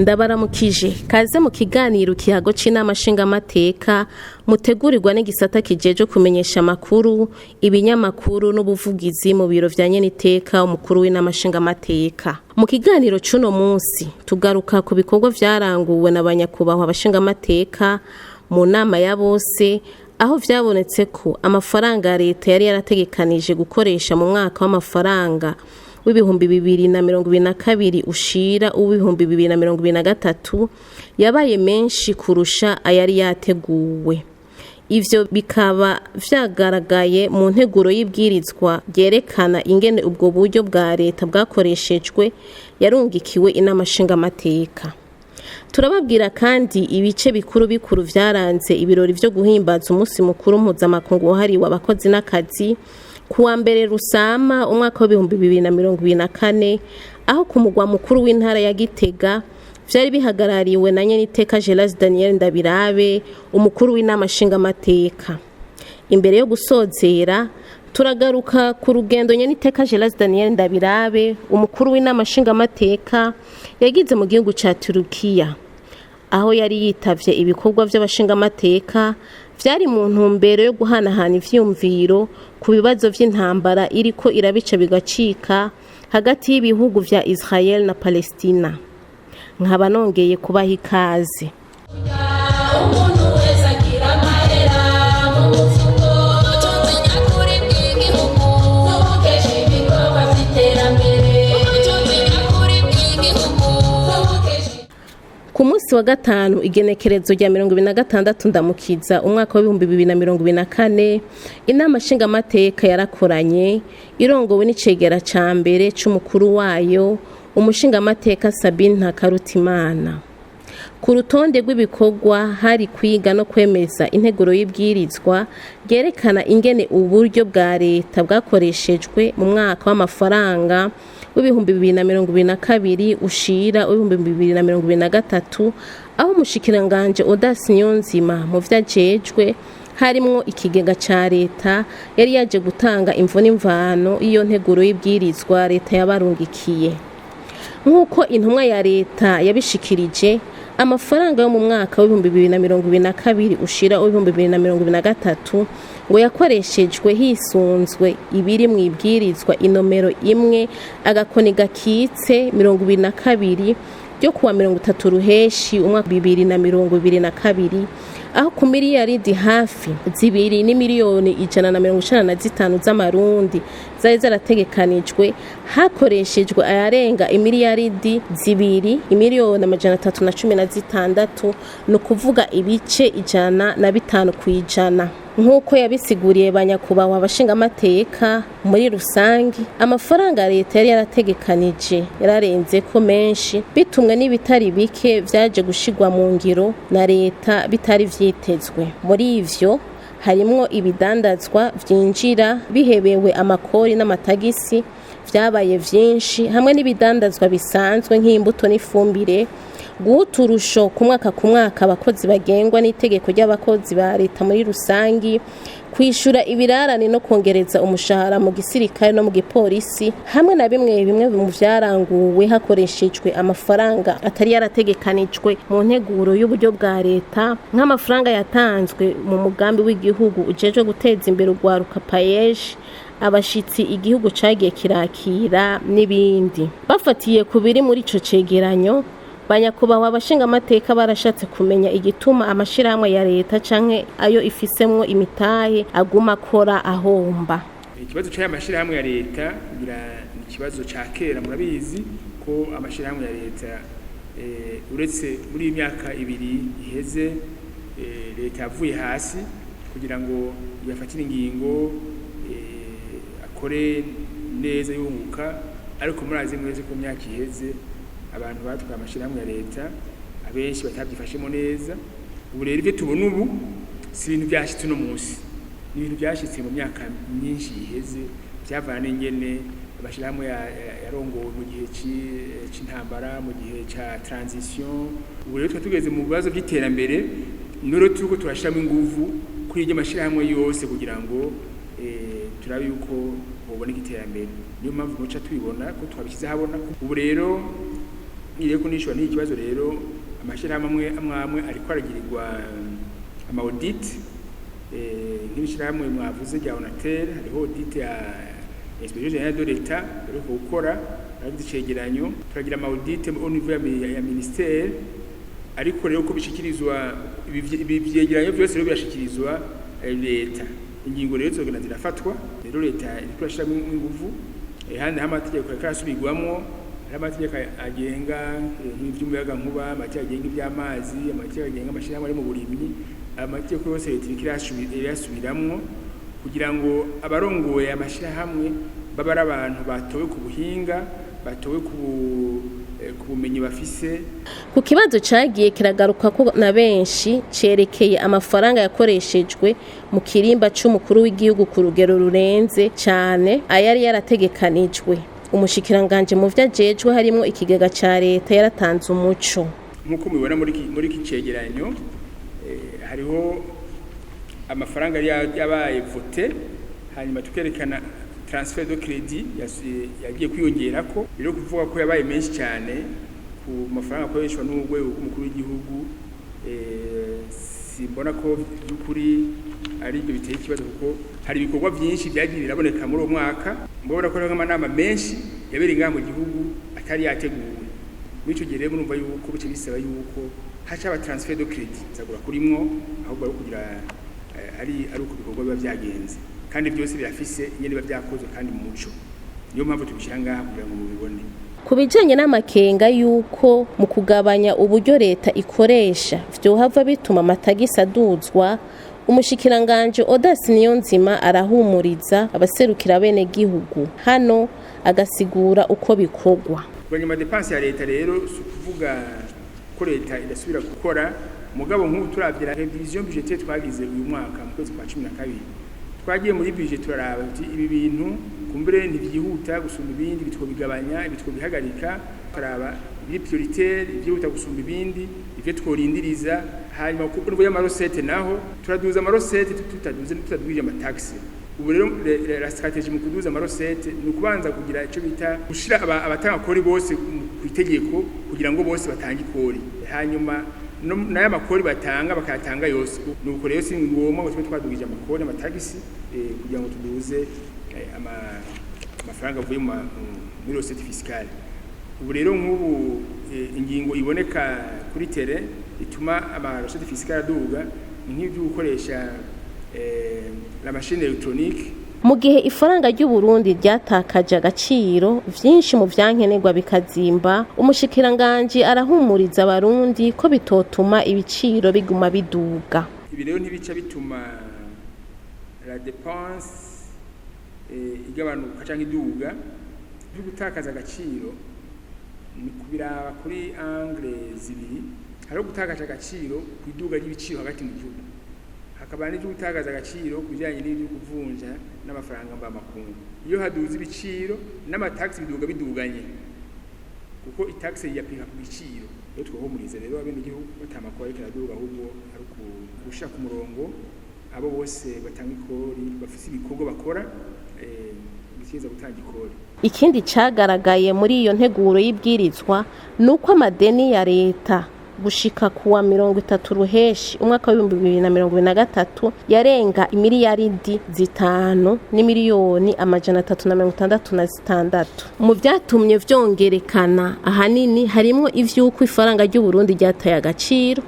Ndabaramukije kaze mu kiganiro kihago c'Inama Nshingamateka mutegurirwa n'igisata kijeje kumenyesha amakuru ibinyamakuru n'ubuvugizi mu biro vya nyeniteka umukuru w'Inama Nshingamateka. Mu kiganiro c'uno munsi tugaruka ku bikorwa vyaranguwe n'abanyakubahwa abashingamateka mu nama ya bose, aho vyabonetse ko amafaranga leta yari yarategekanije gukoresha mu mwaka w'amafaranga w'ibihumbi 2022 ushira uw'ibihumbi 2023 yabaye menshi kurusha ayari yateguwe. Ivyo bikaba vyagaragaye mu nteguro y'ibwirizwa ryerekana ingene ubwo buryo bwa leta bwakoreshejwe yarungikiwe Inama Nshingamateka. Turababwira kandi ibice bikuru bikuru vyaranze ibirori vyo guhimbaza umunsi mukuru mpuzamakungu wahariwe abakozi n'akazi kuwa mbere Rusama umwaka w'ibihumbi 2024, aho ku mugwa mukuru w'intara ya Gitega vyari bihagarariwe na nyeniteka Gerard Daniel Ndabirabe, umukuru w'Inama Nshingamateka. Imbere yo gusozera turagaruka ku rugendo nyeniteka Gerard Daniel Ndabirabe, umukuru w'Inama Nshingamateka yagize mu gihugu ca Turukiya, aho yari yitavye ibikorwa vy'abashingamateka vyari mu ntumbero yo guhanahana ivyumviro ku bibazo vy'intambara iriko irabica bigacika hagati y'ibihugu vya Israel na Palestina. Nkaba nongeye kubaha ikaze. Ku munsi wa gatanu igenekerezo rya 2026 ndamukiza umwaka wa 2024, Inama Nshingamateka yarakoranye irongowe n'icegera ca mbere c'umukuru wayo umushingamateka Sabine Ntakarutimana. Ku rutonde rw'ibikorwa hari kwiga no kwemeza integuro y'ibwirizwa ryerekana ingene uburyo bwa leta bwakoreshejwe mu mwaka w'amafaranga w'ibihumbi 2022 ushira w'ibihumbi 2023, aho umushikiranganje Audace Niyonzima mu vyajejwe harimwo ikigega ca leta yari yaje gutanga imvo n'imvano iyo nteguro y'ibwirizwa leta yabarungikiye. Nk'uko intumwa ya leta yabishikirije, amafaranga yo mu mwaka w'ibihumbi 2022 ushira w'ibihumbi 2023 ngo yakoreshejwe hisunzwe ibiri mu ibwirizwa inomero 1 agakoni gakitse 22 ryo kuwa 30 ruheshi umwaka 2022, aho ku miliyaridi hafi 2,195 z'amarundi zari zarategekanijwe hakoreshejwe ayarenga imiliyaridi 2,316,000, no kuvuga ibice 105 kwijana. Nk'uko yabisiguriye banyakubahwa abashingamateka, muri rusangi amafaranga leta yari yarategekanije yararenze ko menshi bitumwe n'ibitari bike vyaje gushigwa mu ngiro na leta bitari vyitezwe. Muri ivyo harimwo ibidandazwa vyinjira bihebewe amakori n'amatagisi vyabaye vyinshi, hamwe n'ibidandazwa bisanzwe nk'imbuto n'ifumbire, guturusho ku mwaka abakozi bagengwa n'itegeko ry'abakozi ba leta muri rusangi, kwishura ibirarane no kongereza umushahara mu gisirikare no mu gipolisi, hamwe na bimwe mu vyaranguwe hakoreshejwe amafaranga atari yarategekanijwe mu nteguro y'uburyo bwa leta, nk'amafaranga yatanzwe mu mugambi w'igihugu ujejwe guteza imbere urwaruka payeje, abashitsi igihugu cagiye kirakira n'ibindi. Bafatiye ku biri muri ico cegeranyo, banyakubahwa abashingamateka barashatse kumenya igituma amashirahamwe ya leta canke ayo ifisemwo imitahe aguma akora ahomba. Ikibazo cy'aya mashirahamwe ya leta ni ikibazo ca kera, murabizi ko amashirahamwe ya leta uretse muri imyaka 2 iheze leta yavuye hasi kugira ngo yafatire ingingo akore neza yunguka, ariko murazi mwese ko myaka iheze abantu batwaye amashirahamwe ya leta abenshi batabyifashemo neza. Ubu rero ivyo tubona ubu si ibintu byashitse no munsi, ni ibintu byashitse mu myaka myinshi iheze, byavana n'ingene amashirahamwe yarongowe mu gihe c'intambara, mu gihe ca transition. Ubu rero tugeze mu bibazo by'iterambere, nero turiko turashiramo inguvu kuri iryo mashirahamwe yose kugira ngo turabe yuko hoboneka iterambere. Niyo mpamvu muca tubibona ko twabishyize habona. Ubu rero ireko nishwa ni ikibazo rero amashirahamwe amwe ariko aragirirwa ama audit nk'ibishirahamwe mwavuze rya Onatel hariho audit ya Inspection Générale de l'État ariko gukora icegeranyo turagira ama audit au niveau ya ministère ariko rero ko bishikirizwa ibyegeranyo byose rero birashikirizwa leta ingingo rero zogena zirafatwa rero leta iriko irashiramo inguvu handi hamategeko akarasubirwamo amategeko agenga iby'umuyaga nkuba amategeko agenga iby'amazi amategeko agenga amashirahamwe ari mu burimyi amategeko yose leta irasubiramwo kugira ngo abarongoye amashirahamwe baba ari abantu batowe ku buhinga batowe ku bumenyi bafise. Ku kibazo cagiye kiragaruka ko na benshi cerekeye amafaranga yakoreshejwe mu kirimba c'umukuru w'igihugu ku rugero rurenze cyane ayari yarategekanijwe. Umushikiranganje mu vyajejwe harimo ikigega ca leta yaratanze umuco. Nkuko mubibona muri kicegeranyo hariho amafaranga yabaye vote hanyuma tukerekana transfer de crédit yagiye kwiyongerako rero kuvuga ko yabaye menshi cyane ku mafaranga akoreshwa n'urwego rw'umukuru w'igihugu simbona ko by'ukuri ari byo biteye ikibazo kuko hari ibikorwa byinshi byagiye biraboneka muri uwo mwaka mbona ko hari amanama menshi yabereye ngaha mu gihugu atari yateguwe muri icyo gihe rero murumva yuko bice bisaba yuko haca transfer de crédit zagura kurimwo ahubwo ari kugira ari uko ibikorwa biba byagenze kandi byose birafise nyene biba byakozwe kandi mu muco niyo mpamvu tubishira ngaha kugira ngo mubibone. Kubijanye n'amakenga yuko mu kugabanya uburyo leta ikoresha vyohava bituma amatagisi aduzwa, umushikiranganje Odas Niyonzima arahumuriza abaserukira bene gihugu hano agasigura uko bikorwa. Nyuma dépense ya leta rero sukuvuga ko leta idasubira gukora mugabo nk'ubu turavyira revision budgetaire twagize uyu mwaka mu kwezi kwa 12 twagiye muri budget turaraba ibi bintu kumbere ntivyihuta gusumba ibindi bitwo bigabanya bitwo bihagarika turaba ibiri prioritaire ivyihuta gusumba ibindi ivyo tworindiriza hanyuma kuko n'ubu y'amarosete naho turaduza amarosete tutadwije amataxi ubu rero la strategie mu kuduza amarosete ni ukubanza kugira ico bita gushira abatanga kori bose ku itegeko kugira ngo bose batange kori hanyuma naye amakori batanga bakatanga yose nuko rero si ngombwa ngo twadugije amakori amatagisi kugira ngo tuduze amafaranga avuye muri recette fiscale ubu rero nk'ubu ingingo iboneka kuri tere ituma ama recette fiscale aduga nk'ibyo gukoresha la machine électronique. Mu gihe ifaranga ry'u Burundi ryatakaje agaciro vyinshi mu vyankenerwa bikazimba umushikiranganje arahumuriza abarundi ko bitotuma ibiciro biguma biduga. Ibi rero ntibica bituma la dépense igabanuka canke iduga byo gutakaza agaciro ni kubiraba kuri angle zibiri hari gutakaza agaciro kwiduga ry'ibiciro hagati mu gihugu hakaba n'ibyo gutagaza agaciro kujyanye n'ibyo kuvunja n'amafaranga mba makungu iyo haduza ibiciro n'amataxi biduga biduganye kuko itaxi yapika ku biciro rero twahumuriza rero abene igihugu batamakora kiraduga ahubwo ari gushaka umurongo abo bose batanga ikori bafise ibikorwa bakora bikiza gutanga ikori. Ikindi cagaragaye muri iyo nteguro y'ibwirizwa nuko amadeni ya leta gushika kuwa 30 ruheshi umwaka wa 2023 yarenga imiliyaridi 5 n'imiliyoni 366. Mu vyatumye vyongerekana ahanini harimo ivyuko ifaranga ry'u Burundi ryataye agaciro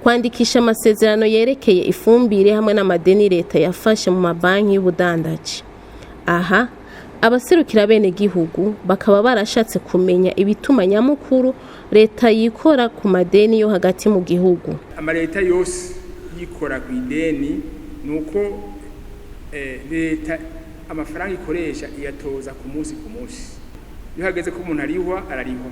kwandikisha amasezerano yerekeye ifumbire hamwe n'amadeni leta yafashe mu mabanki y'ubudandaji. Aha abaserukira bene gihugu bakaba barashatse kumenya ibituma nyamukuru leta yikora ku madeni yo hagati mu gihugu. Amaleta yose yikora ku ideni nuko leta amafaranga ikoresha iyatoza ku munsi iyo hageze ko umuntu arihwa ararihwa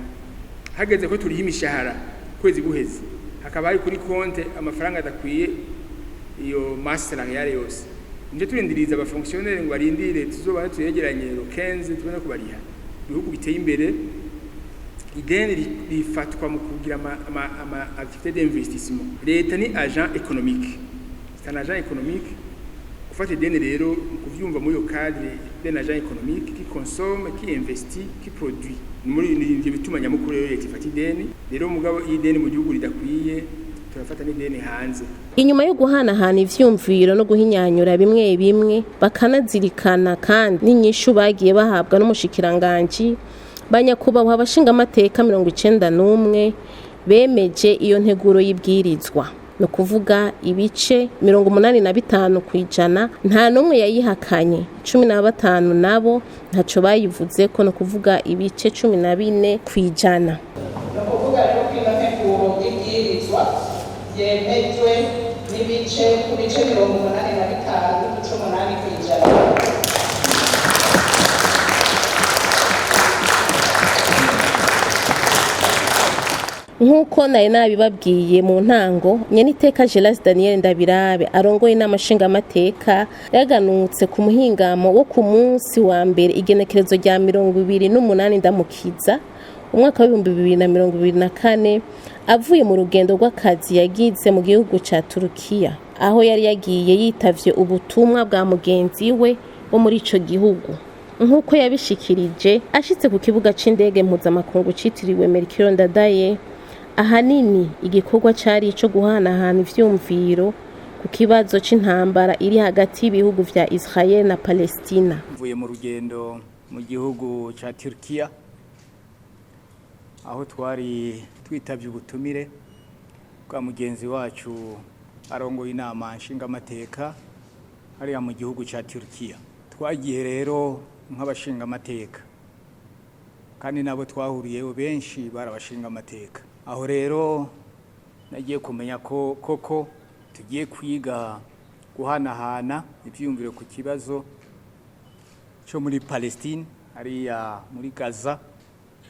hageze ko turiha imishahara kwezi guheze hakaba ari kuri konte amafaranga adakwiye iyo master salariale yose nje turindiriza aba fonctionnaire ngo barindire tuzoba tuyegeranye rokenze tubone ko bariha ibihugu biteye imbere ideni rifatwa mu kugira ama activité d'investissement leta ni agent économique c'est un agent économique gufata ideni rero kuvyumva muri yo cadre d'un agent économique qui consomme, qui investit, qui produit. Muri ivyo bituma nyamukuru rero leta ifata ideni rero mugabo ideni mu gihugu ridakwiye turafata n'ideni hanze. Inyuma yo guhanahana ivyumviro no guhinyanyura bimwe bimwe bakanazirikana kandi n'inyishu bagiye bahabwa n'umushikiranganji banyakubahwa abashingamateka 91 bemeje iyo nteguro y'ibwirizwa no kuvuga ibice 85 kwijana nta numwe yayihakanye 15 nabo ntaco bayivuze ko no kuvuga ibice 14 kwijana no kuvuga rero ko iyo nteguro y'ibwirizwa yemejwe n'ibice ku bice 85 kwijana. Nk'uko nari nabibabwiye mu ntango, Nyeniteka Gerard Daniel Ndabirabe arongoye Inama Nshingamateka yaganutse ku muhingamo wo ku munsi wa mbere igenekerezo rya 28 Ndamukiza umwaka wa 2024 avuye mu rugendo rw'akazi yagize mu gihugu ca Turukiya aho yari yagiye yitavye ubutumwa bwa mugenzi we wo muri ico gihugu. Nk'uko yabishikirije ashitse ku kibuga c'indege mpuzamakungu citiriwe Melchior Ndadaye, ahanini igikorwa cari ico guhanahana ivyumviro ku kibazo c'intambara iri hagati y'ibihugu vya Israel na Palestina. Mvuye mu rugendo mu gihugu ca Turkiya aho twari twitavye ubutumire bwa mugenzi wacu arongoye Inama Nshingamateka hariya mu gihugu ca Turkiya. Twagiye rero nk'abashingamateka kandi nabo twahuriyeho benshi barabashingamateka. Aho rero nagiye kumenya ko koko tugiye kwiga guhanahana ivyumviro ku kibazo cyo muri Palestine hariya muri Gaza.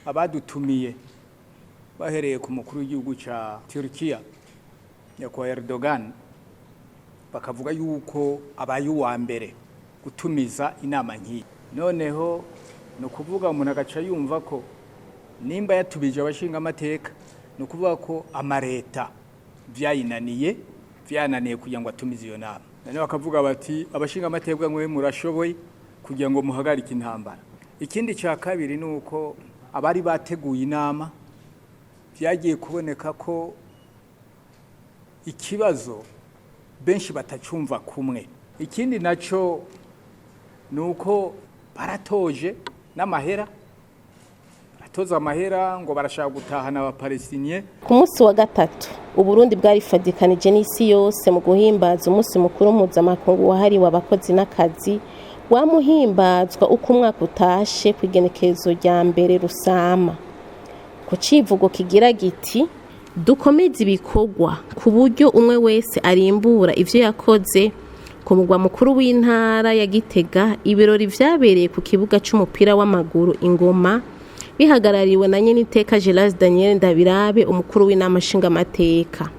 Abadutumiye bahereye ku mukuru w'igihugu ca Turkiya nyakwa Erdogan bakavuga yuko abaye uwa mbere gutumiza inama nk'iyi. Noneho no kuvuga umuntu agaca yumva ko nimba yatubije abashingamateka no kuvuga ko amareta vyananiye kugira ngo atumize iyo nama. None bakavuga bati abashingamateka mwe murashoboye kugira ngo muhagarike intambara. Ikindi ca kabiri nuko abari bateguye inama vyagiye kuboneka ko ikibazo benshi batacumva kumwe. Ikindi naco nuko baratoje n'amahera toza amahera ngo barashaka gutahana abapalestinien. Ku munsi wa gatatu Uburundi bwarifadikanije n'isi yose mu guhimbaza umunsi mukuru mpuzamakungu wahariwe abakozi n'akazi wamuhimbazwa uko umwaka utashe ku igenekerezo rya mbere Rusama. Ku civugo kigira giti dukomeze ibikorwa ku buryo umwe wese arimbura ivyo yakoze. Ku mugwa mukuru w'intara ya Gitega ibirori vyabereye ku kibuga c'umupira w'amaguru Ingoma bihagarariwe na Nyeniteka Gerard Daniel Ndabirabe umukuru w'Inama Nshingamateka.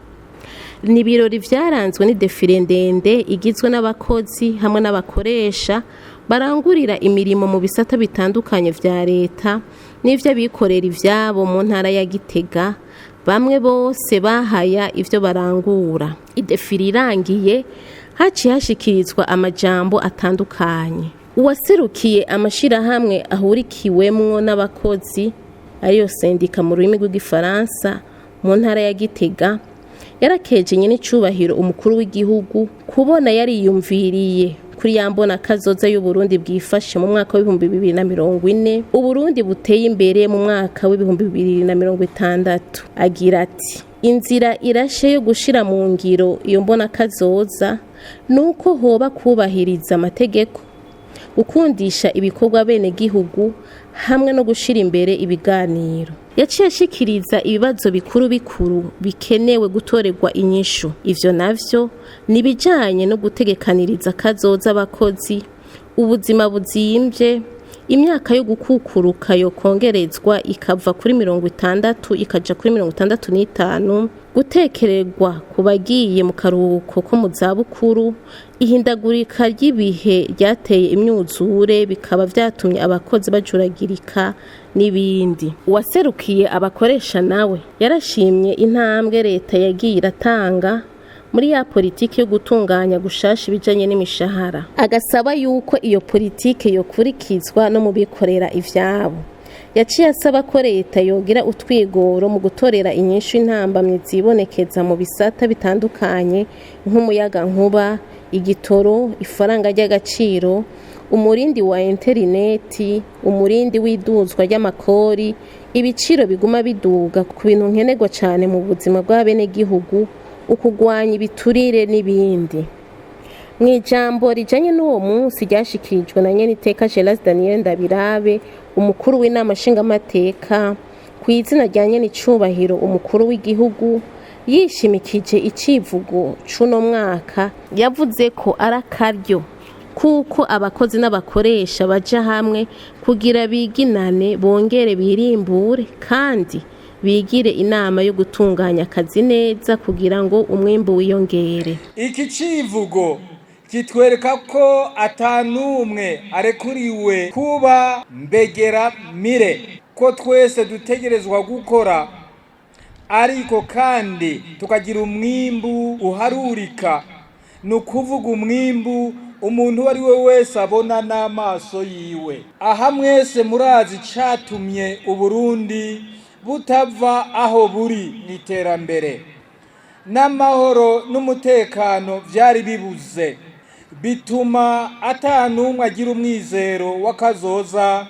Ni ibirori vyaranzwe n'idefile ndende igizwe n'abakozi hamwe n'abakoresha barangurira imirimo mu bisata bitandukanye vya leta n'ivyo abikorera ivyabo mu ntara ya Gitega. Bamwe bose bahaya ivyo barangura. Idefile irangiye haciye hashikirizwa amajambo atandukanye. Uwaserukiye amashirahamwe ahurikiwemwo n'abakozi ariyo sendika mu rurimi rw'igifaransa mu ntara ya Gitega yarakeje nyene icubahiro umukuru w'igihugu kubona yariyumviriye kuri yambona kazoza y'u Burundi bwifashe mu mwaka wa 2040 Uburundi buteye imbere mu mwaka wa 2060. Agira ati inzira irashe yo gushira mu ngiro iyo mbona kazoza nuko hoba kubahiriza amategeko, gukundisha ibikorwa bene gihugu hamwe no gushira imbere ibiganiro. Yaciye ashikiriza ibibazo bikuru bikenewe gutorerwa inyishu. Ivyo navyo nibijanye no gutegekaniriza kazoza abakozi, ubuzima buzimvye, imyaka yo gukukuruka yo kongerezwa ikava kuri 60 ikaja kuri 65, gutekererwa kubagiye mu karuhuko ko mu zabukuru, ihindagurika ry'ibihe ryateye imyuzure bikaba vyatumye abakozi bajuragirika n'ibindi. Uwaserukiye abakoresha nawe yarashimye intambwe leta yagiye iratanga muri ya politiki yo gutunganya gushasha ibijanye n'imishahara, agasaba yuko iyo politiki yokurikizwa no mu bikorera ivyabo. Yaciye asaba ko leta yogira utwigoro mu gutorera inyishu intambamyi zibonekeza mu bisata bitandukanye nk'umuyaga nkuba, igitoro, ifaranga ry'agaciro, umurindi wa interineti, umurindi w'iduzwa ry'amakori, ibiciro biguma biduga ku bintu nkenerwa cyane mu buzima bw'abenegihugu, ukugwanya ibiturire n'ibindi. Mu ijambo rijanye n'uwo munsi ryashikirijwe na Nyeniteka Gelas Daniel Ndabirabe, umukuru w'Inama Nshingamateka, ku izina rya Nyenicubahiro umukuru w'igihugu, yishimikije icivugo c'uno mwaka, yavuze ko ari akaryo kuko abakozi n'abakoresha baja hamwe kugira biginane, bongere birimbure kandi bigire inama yo gutunganya akazi neza kugira ngo umwimbu wiyongere. Iki civugo kitwereka ko atanumwe arekuriwe kuba mbegera mire, ko twese dutegerezwa gukora ariko kandi tukagira umwimbu uharurika, nukuvuga umwimbu umuntu ari we wese abona n'amaso yiwe. Aha mwese murazi catumye Uburundi butava aho buri n'iterambere, n'amahoro n'umutekano vyari bibuze, bituma atanumwe agira umwizero w'akazoza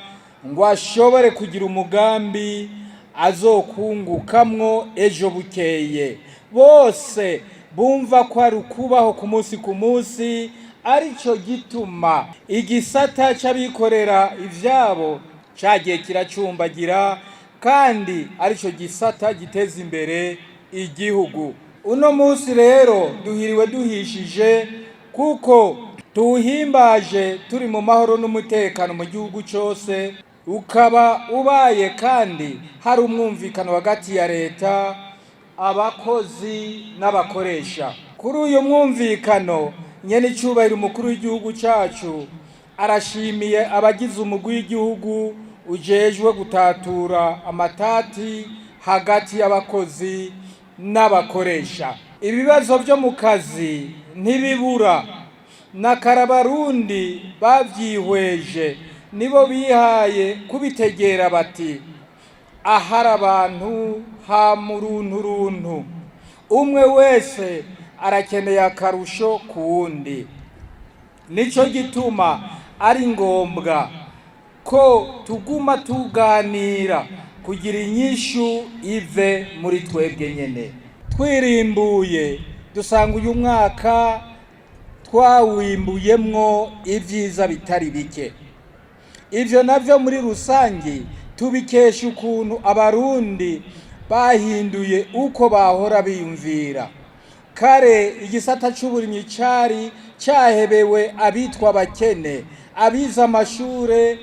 ngo ashobore kugira umugambi azokungukamwo ejo bukeye. Bose bumva ko ari ukubaho ku munsi arico gituma igisata c'abikorera ivyabo cagiye kiracumbagira, kandi arico gisata giteza imbere igihugu. Uno munsi rero duhiriwe duhishije kuko tuwuhimbaje turi mu mahoro n'umutekano mu gihugu cyose, ukaba ubaye kandi hari umwumvikano hagati ya leta, abakozi n'abakoresha. Kuri uyu mwumvikano, Nyenicubahiro umukuru w'igihugu cyacu arashimiye abagize umugwi w'igihugu ujejwe gutatura amatati hagati y'abakozi n'abakoresha. Ibibazo byo mu kazi ntibibura, n'akarabarundi bavyihweje nibo bihaye kubitegera bati ahari abantu ha murunturuntu, umwe wese arakeneye akarusho ku wundi. Nico gituma ari ngombwa ko tuguma tuganira kugira inyishu ive muri twebwe nyene. Twirimbuye dusanga uyu mwaka twawimbuyemwo ivyiza bitari bike. Ivyo navyo muri rusangi tubikesha ukuntu abarundi bahinduye uko bahora biyumvira. Kare igisata c'uburimyi cari cahebewe abitwa bakene, abiza amashure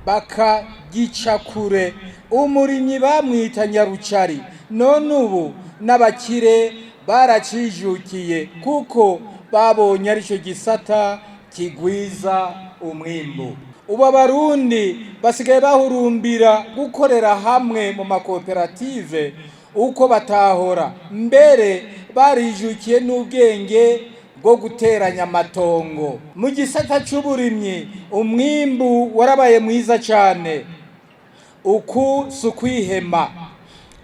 bakagica kure, umurimyi bamwita nyarucari. None ubu n'abakire baracijukiye kuko babonye arico gisata kigwiza umwimbu. Ubu abarundi basigaye bahurumbira gukorera hamwe mu makoperative uko batahora, mbere barijukiye n'ubwenge bwo guteranya amatongo. Mu gisata c'uburimyi umwimbu warabaye mwiza cyane, uku sukwihema.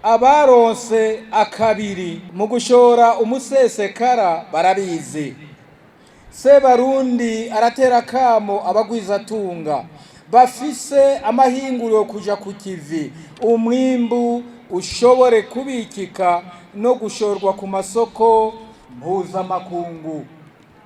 Abaronse akabiri mu gushora umusesekara barabizi. Sebarundi aratera kamo abagwizatunga bafise amahinguriro kuja ku kivi, umwimbu ushobore kubikika no gushorwa ku masoko mpuzamakungu.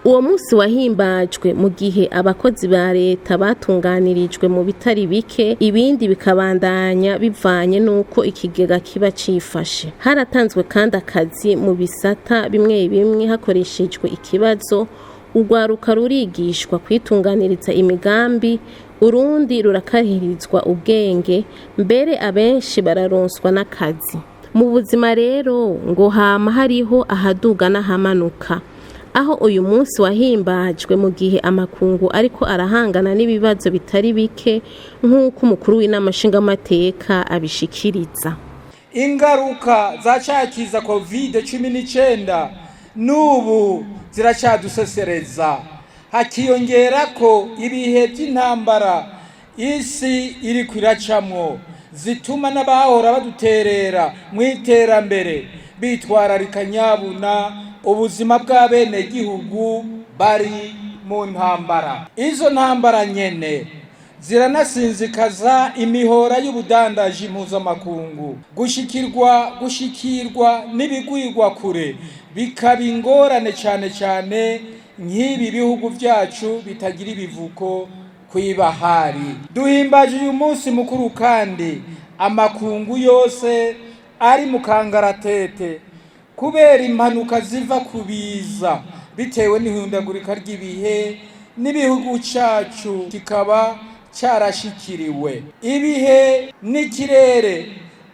Uwo munsi wahimbajwe mu gihe abakozi ba leta batunganirijwe mu bitari bike, ibindi bikabandanya bivanye nuko ikigega kiba cifashe. Haratanzwe kandi akazi mu bisata bimwe bimwe hakoreshejwe ikibazo, urwaruka rurigishwa kwitunganiriza imigambi, urundi rurakarihirizwa ubwenge, mbere abenshi bararonswa n'akazi. Mu buzima rero ngo hama hariho ahaduga n'ahamanuka, aho uyu munsi wahimbajwe mu gihe amakungu ariko arahangana n'ibibazo bitari bike nk'uko umukuru w'Inama Nshingamateka abishikiriza. Ingaruka za cakiza COVID-19 n'ubu ziracadusesereza. Hakiyongera ko ibihe by'intambara isi iri kwiracamwo zituma n'abahora baduterera mu iterambere bitwararika nyabuna ubuzima bw'abene gihugu bari mu ntambara. Izo ntambara nyene ziranasinzikaza imihora y'ubudandaji mpuzamakungu. Gushikirwa n'ibigwigwa kure bikaba ingorane cyane cyane nk'ibi bihugu byacu bitagira ibivuko kw'ibahari. Duhimbaje uyu munsi mukuru kandi amakungu yose ari mu kangaratete kubera impanuka ziva kubiza bitewe n'ihindagurika ry'ibihe, n'ibihugu cyacu kikaba cyarashikiriwe. Ibihe n'ikirere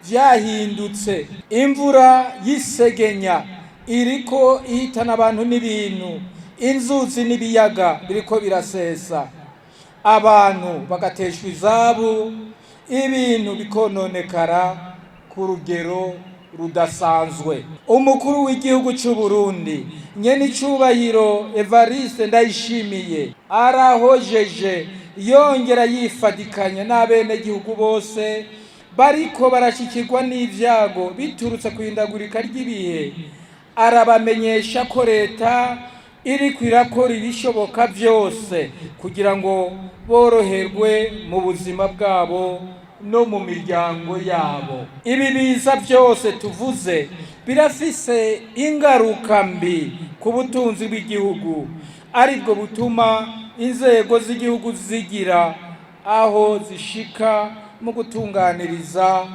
byahindutse, imvura y'isegenya iriko ihitana abantu n'ibintu, inzuzi n'ibiyaga biriko birasesa, abantu bagateshwa izabo, ibintu bikononekara ku rugero rudasanzwe. Umukuru w'igihugu cy'u Burundi Nyenicubahiro Evariste Ndayishimiye arahojeje yongera yifadikanya n'abene gihugu bose bariko barashikirwa n'ivyago biturutse kwindagurika ry'ibihe. Arabamenyesha ko leta iri kwirakora ibishoboka byose kugira ngo boroherwe mu buzima bwabo no mu miryango yabo. Ibi biza byose tuvuze birafise ingaruka mbi ku butunzi bw'igihugu, aribwo butuma inzego z'igihugu zigira aho zishika mu gutunganiriza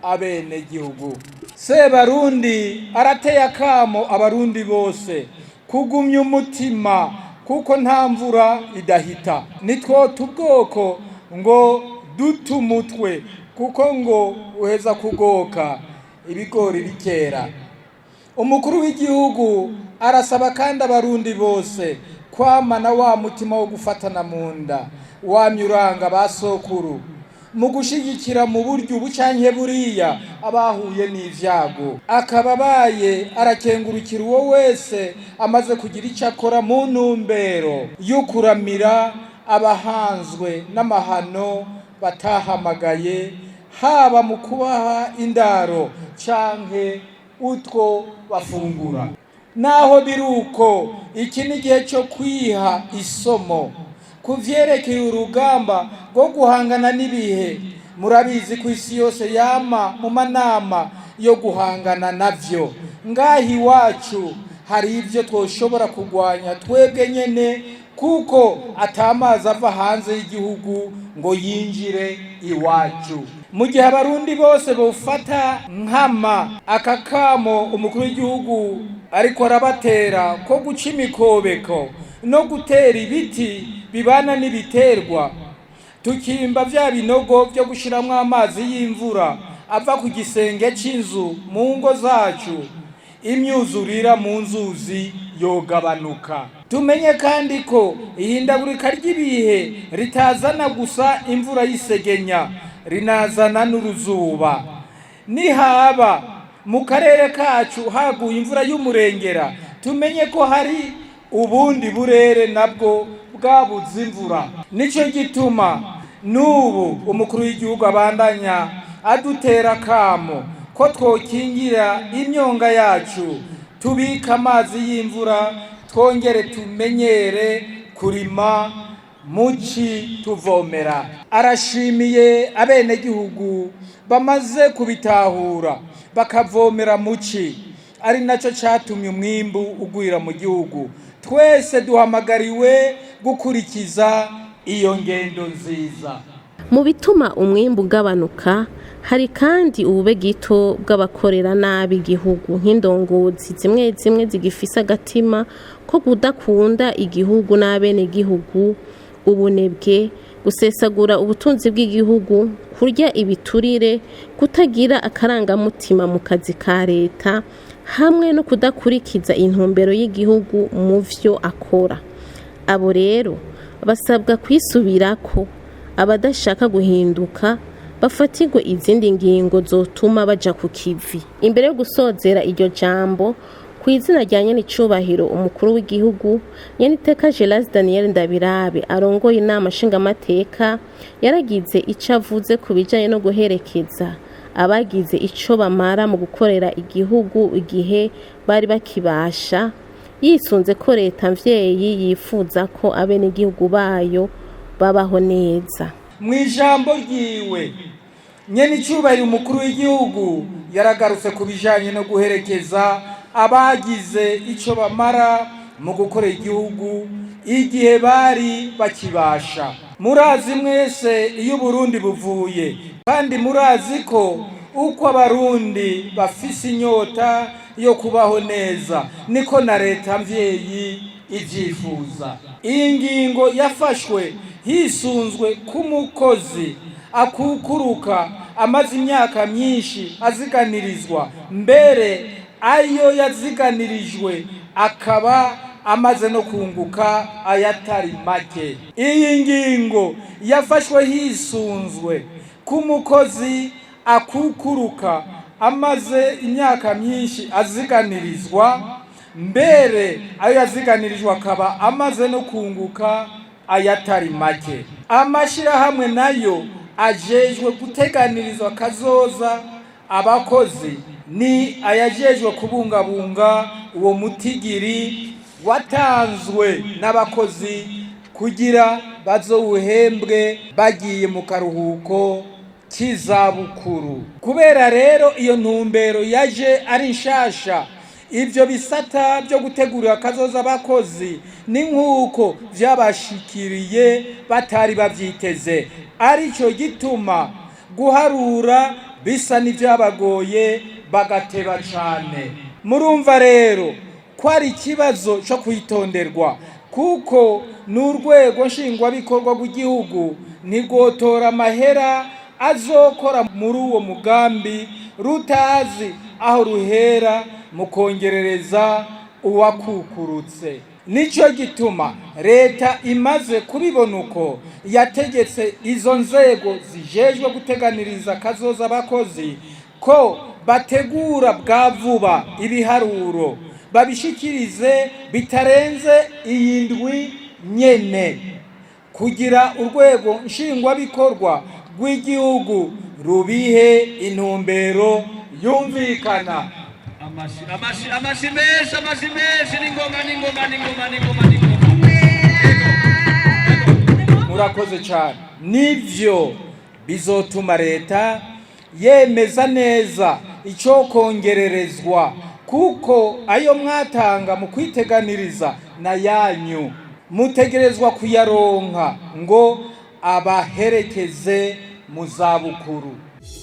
abene gihugu. Sebarundi arateye akamo abarundi bose kugumya umutima kuko nta mvura idahita. Nitwota ubwoko ngo duta umutwe kuko ngo uheza kugoka ibigori bikera. Umukuru w'igihugu arasaba kandi abarundi bose kwamana wa mutima wo gufatana mu nda wamyuranga basokuru mu gushigikira mu buryo bucanke buriya abahuye n'ivyago. Akababaye arakengurukira uwo wese amaze kugira icyo akora mu ntumbero yo kuramira abahanzwe n'amahano batahamagaye, haba mu kubaha indaro canke utwo bafungura. Naho biruko iki ni igihe cyo kwiha isomo ku vyerekeye urugamba rwo guhangana n'ibihe. Murabizi ku isi yose yama mu manama yo guhangana navyo. Ngahi iwacu hari ivyo twoshobora kugwanya twebwe nyene kuko atamazi ava hanze y'igihugu ngo yinjire iwacu. Mu gihe abarundi bose bofata nkama akakamo umukuru w'igihugu ariko arabatera ko guca imikobeko no gutera ibiti bibana n'ibiterwa, tukimba vya binogo byo gushiramwo amazi y'imvura ava ku gisenge c'inzu mu ngo zacu, imyuzurira mu nzuzi yogabanuka. Tumenye kandi ko ihindagurika ry'ibihe ritazana gusa imvura y'isegenya, rinazana n'uruzuba. Nihaba mu karere kacu haguye imvura y'umurengera, tumenye ko hari ubundi burere nabwo bwabuze imvura. Nico gituma n'ubu umukuru w'igihugu abandanya adutera kamo ko twokingira imyonga yacu, tubika amazi y'imvura, twongere tumenyere kurima muci tuvomera. Arashimiye abene gihugu bamaze kubitahura bakavomera muci, ari naco catumye umwimbu ugwira mu gihugu. Twese duhamagariwe gukurikiza iyo ngendo nziza. Mu bituma umwimbu ugabanuka hari kandi ubube gito bw'abakorera nabi igihugu, nk'indongozi zimwe zimwe zigifise agatima ko kudakunda igihugu n'abene gihugu, ubunebwe, gusesagura ubutunzi bw'igihugu, kurya ibiturire, kutagira akarangamutima mu kazi ka leta, hamwe no kudakurikiza intumbero y'igihugu mu vyo akora. Abo rero basabwa kwisubirako, abadashaka guhinduka bafatirwe izindi ngingo zotuma baja ku kivi. Imbere yo gusozera iryo jambo, ku izina rya nyenicubahiro umukuru w'igihugu nyeniteka Daniel Ndabirabe arongoye inama nshingamateka yaragize ico avuze ku bijanye no guherekeza abagize ico bamara mu gukorera igihugu igihe bari bakibasha, yisunze ko leta mvyeyi yifuza ko abenegihugu bayo babaho neza. Mw'ijambo ryiwe nyenicubahiro umukuru w'igihugu yaragarutse ku bijanye no guherekeza abagize ico bamara mu gukorera igihugu igihe bari bakibasha. Murazi mwese iyo Burundi buvuye, kandi murazi ko uko abarundi bafise inyota yo kubaho neza niko na leta mvyeyi ivyifuza. Iyi ngingo yafashwe hisunzwe k'umukozi akukuruka amaze imyaka myinshi aziganirizwa, mbere ayo yaziganirijwe akaba amaze no kunguka ayatari make. Iyi ngingo yafashwe hisunzwe k'umukozi akukuruka amaze imyaka myinshi aziganirizwa, mbere ayo yaziganirijwe akaba amaze no kunguka ayatari make. Amashirahamwe nayo ajejwe guteganirizwa kazoza abakozi ni ayajejwe kubungabunga uwo mutigiri watanzwe n'abakozi kugira bazowuhembwe bagiye mu karuhuko k'izabukuru. Kubera rero iyo ntumbero yaje ari nshasha, ivyo bisata byo gutegurira kazoza abakozi ni nk'uko vyabashikiriye batari bavyiteze, arico gituma guharura bisa n'ivyabagoye bagateba cane. Murumva rero ko ari ikibazo cyo kwitonderwa, kuko n'urwego nshingwabikorwa rw'igihugu ntigotora amahera azokora muri uwo mugambi rutazi aho ruhera mu kongerereza uwakukurutse. Nico gituma leta imaze kubibona uko yategetse izo nzego zijejwe guteganiriza kazoza abakozi ko bategura bwa vuba ibiharuro babishikirize bitarenze iyi ndwi nyene, kugira urwego nshingwabikorwa rw'igihugu rubihe intumbero yumvikana. Amashi menshi n'ingoma. Murakoze cyane. Nivyo bizotuma leta yemeza neza ico kongererezwa, kuko ayo mwatanga mu kwiteganiriza na yanyu mutegerezwa kuyaronka ngo abaherekeze mu zabukuru.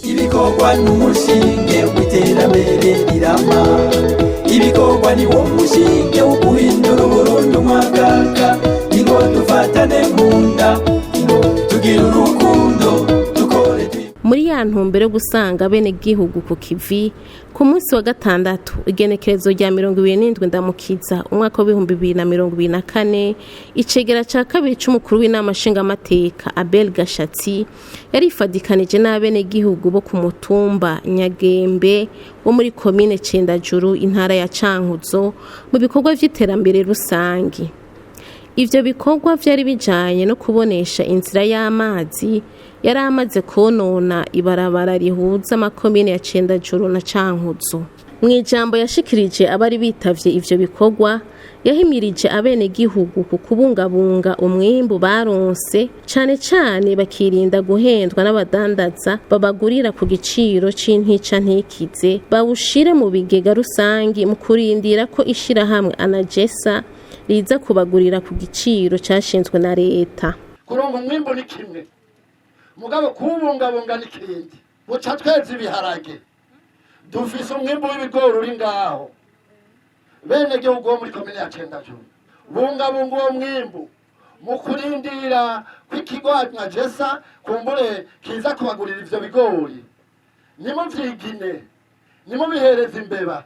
Ibikorwa n'umushinge w'iterambere rirama, ibikorwa ni wo mushinge wo guhindura Uburundi umwagaga, ingo dufatane mu nda, ingo tugira urukundo dukore. Muri ya ntumbero yo gusanga bene gihugu ku kivi, ku munsi wa gatandatu igenekerezo rya 27 ndamukiza umwaka wa 2024, icegera ca kabiri c'umukuru w'inama nshingamateka Abel Gashatsi yarifadikanije n'abene gihugu bo ku mutumba Nyagembe wo muri komine Cendajuru intara ya Cankuzo mu bikorwa vy'iterambere rusangi. Ivyo bikorwa vyari bijanye no kubonesha inzira y'amazi yari amaze konona ibarabara rihuza amakomine ya Cendajuru na Cankuzo. Mw'ijambo yashikirije abari bitavye ivyo bikorwa, yahimirije abene gihugu ku kubungabunga umwimbu baronse, cane bakirinda guhendwa n'abadandaza babagurira ku giciro c'intica ntikize, bawushire mu bigega rusangi mu kurindira ko ishirahamwe Anagesa riza kubagurira ku giciro cashinzwe na leta. Kuronka umwimbu ni kimwe, mugabo kubungabunga n'ikindi. Buca tweza ibiharage, dufise umwimbu w'ibigori uri ngaho, bene gihugu bo muri komine ya Cendajuru bungabunga uwo mwimbu mu kurindira kw'ikigo Anagesa kumbure kiza kubagurira ivyo bigori. Nimuvyigine, nimubihereza imbeba,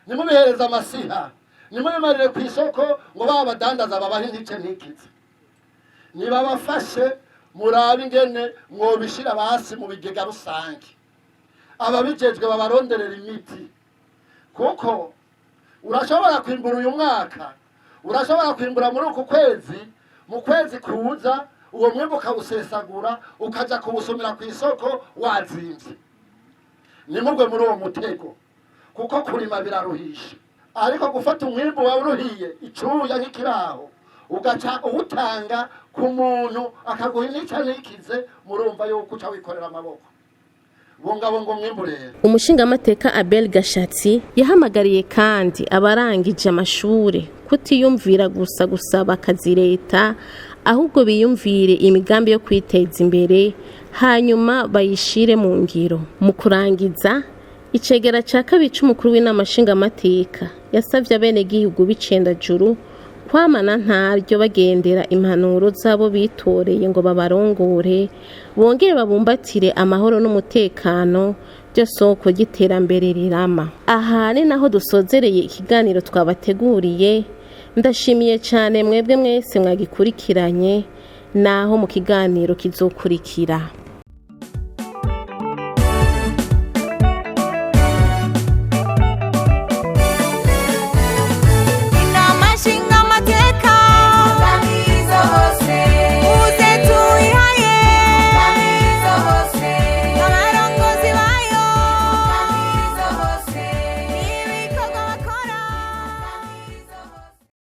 nimubihereza amasiha, nimubimarire kw'isoko ngo babadandaza babahe intica ntikize. Nibabafashe murabe ingene mwobishira basi mu bigega rusange, ababijejwe babaronderera imiti, kuko urashobora kwimbura uyu mwaka, urashobora kwimbura muri uku kwezi, mu kwezi kuza uwo mwimbu ukawusesagura ukaja kuwusumira ku isoko wazimvye. Nimugwe muri uwo mutego, kuko kurima biraruhisha. Ariko gufata umwimbu wawe uruhiye icuya nk'ikiraho ugaca uwutanga ku muntu akaguha nica nikize, murumva yuko uca wikorera amaboko. Bungabunga umwimbu rero. Umushingamateka Abel Gashatsi yahamagariye kandi abarangije amashure kutiyumvira gusa gusaba akazi leta, ahubwo biyumvire imigambi yo kwiteza imbere hanyuma bayishire mu ngiro. Mu kurangiza, icegera ca kabiri c'umukuru w'inama nshingamateka yasavye abenegihugu b'Icendajuru kwamana ntaryo bagendera impanuro zabo bitoreye ngo babarongore, bongere babumbatire amahoro n'umutekano byo soko ry'iterambere rirama. Aha ni naho dusozereye ikiganiro twabateguriye. Ndashimiye cyane mwebwe mwese mwagikurikiranye, naho mu kiganiro kizokurikira.